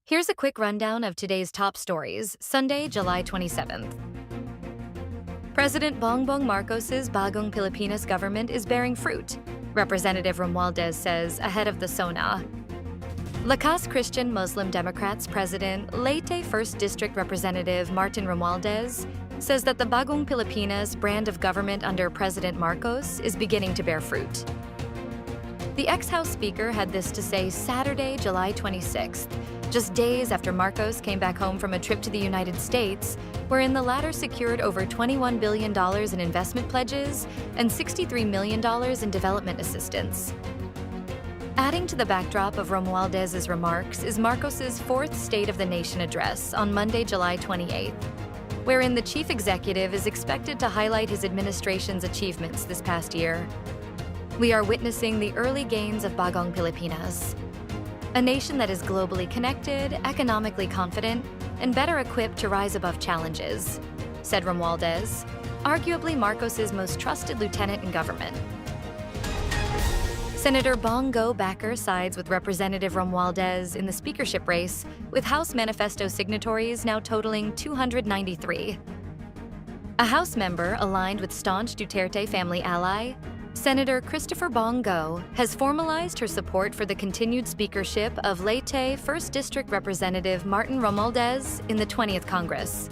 Here's a quick rundown of today's top stories, Sunday, July 27th. President Bongbong Marcos's Bagong Filipinas government is bearing fruit, Representative Ramaldez says ahead of the SONA. Lakas Christian Muslim Democrats President Leyte 1st District Representative Martin Romualdez says that the Bagong Filipinas brand of government under President Marcos is beginning to bear fruit. The ex-House Speaker had this to say Saturday, July 26th, just days after Marcos came back home from a trip to the United States, wherein the latter secured over $21 billion in investment pledges and $63 million in development assistance. Adding to the backdrop of Romualdez's remarks is Marcos's fourth State of the Nation address on Monday, July 28th, wherein the chief executive is expected to highlight his administration's achievements this past year. We are witnessing the early gains of Bagong Filipinas, a nation that is globally connected, economically confident, and better equipped to rise above challenges, said Romualdez, arguably Marcos's most trusted lieutenant in government. Senator Bongo Backer sides with Representative Romualdez in the speakership race, with House manifesto signatories now totaling 293. A House member aligned with staunch Duterte family ally, Senator Christopher Bong Go has formalized her support for the continued speakership of Leyte 1st District Representative Martin Romualdez in the 20th Congress.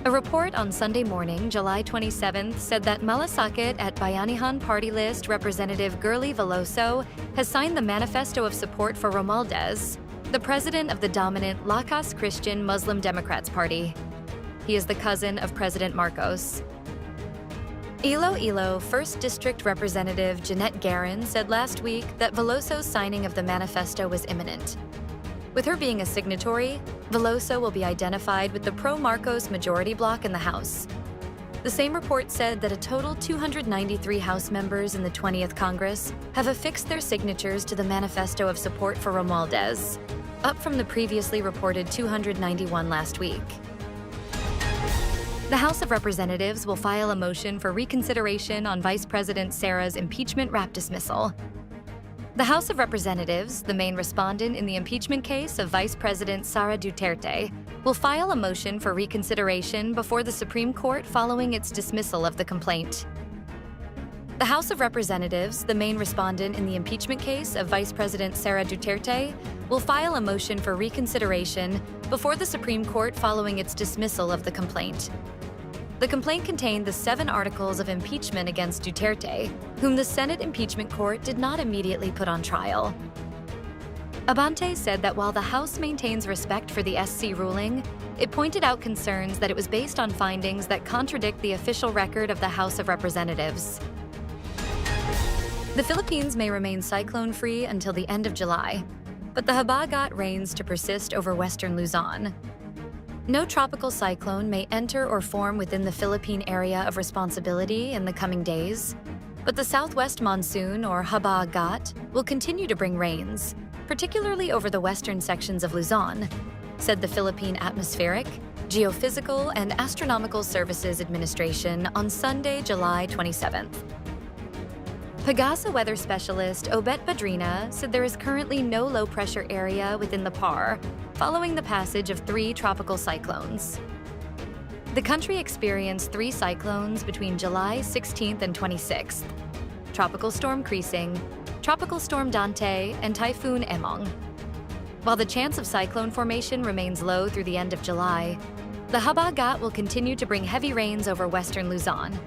A report on Sunday morning, July 27th, said that Malasakit at Bayanihan Party List Representative Girly Veloso has signed the manifesto of support for Romualdez, the president of the dominant Lakas Christian Muslim Democrats Party. He is the cousin of President Marcos. Iloilo 1st District Representative Jeanette Guerin said last week that Veloso's signing of the manifesto was imminent. With her being a signatory, Veloso will be identified with the pro-Marcos majority bloc in the House. The same report said that a total 293 House members in the 20th Congress have affixed their signatures to the manifesto of support for Romualdez, up from the previously reported 291 last week. The House of Representatives will file a motion for reconsideration on Vice President Sara's impeachment rap dismissal. The House of Representatives, the main respondent in the impeachment case of Vice President Sara Duterte, will file a motion for reconsideration before the Supreme Court following its dismissal of the complaint. The House of Representatives, the main respondent in the impeachment case of Vice President Sara Duterte, will file a motion for reconsideration before the Supreme Court following its dismissal of the complaint. The complaint contained the 7 articles of impeachment against Duterte, whom the Senate impeachment court did not immediately put on trial. Abante said that while the House maintains respect for the SC ruling, it pointed out concerns that it was based on findings that contradict the official record of the House of Representatives. The Philippines may remain cyclone-free until the end of July, but the habagat rains to persist over western Luzon. No tropical cyclone may enter or form within the Philippine area of responsibility in the coming days, but the southwest monsoon, or habagat, will continue to bring rains, particularly over the western sections of Luzon, said the Philippine Atmospheric, Geophysical, and Astronomical Services Administration on Sunday, July 27th. Pagasa weather specialist Obet Padrina said there is currently no low-pressure area within the PAR, following the passage of 3 tropical cyclones. The country experienced 3 cyclones between July 16th and 26th: Tropical Storm Creasing, Tropical Storm Dante, and Typhoon Emong. While the chance of cyclone formation remains low through the end of July, the habagat will continue to bring heavy rains over western Luzon.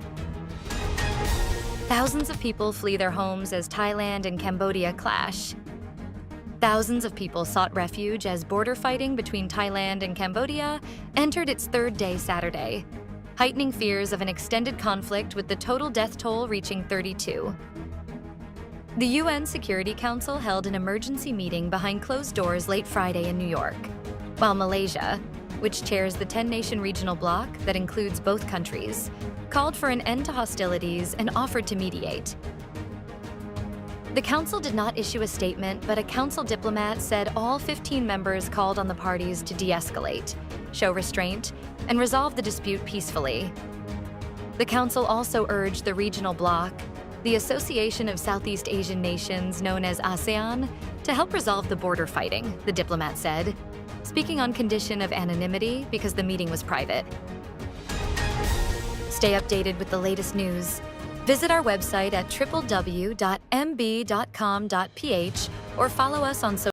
Thousands of people flee their homes as Thailand and Cambodia clash. Thousands of people sought refuge as border fighting between Thailand and Cambodia entered its 3rd day Saturday, heightening fears of an extended conflict with the total death toll reaching 32. The UN Security Council held an emergency meeting behind closed doors late Friday in New York, while Malaysia, which chairs the 10-nation regional bloc that includes both countries, called for an end to hostilities and offered to mediate. The council did not issue a statement, but a council diplomat said all 15 members called on the parties to de-escalate, show restraint, and resolve the dispute peacefully. The council also urged the regional bloc, the Association of Southeast Asian Nations known as ASEAN, to help resolve the border fighting, the diplomat said, speaking on condition of anonymity because the meeting was private. Stay updated with the latest news. Visit our website at www.mb.com.ph or follow us on social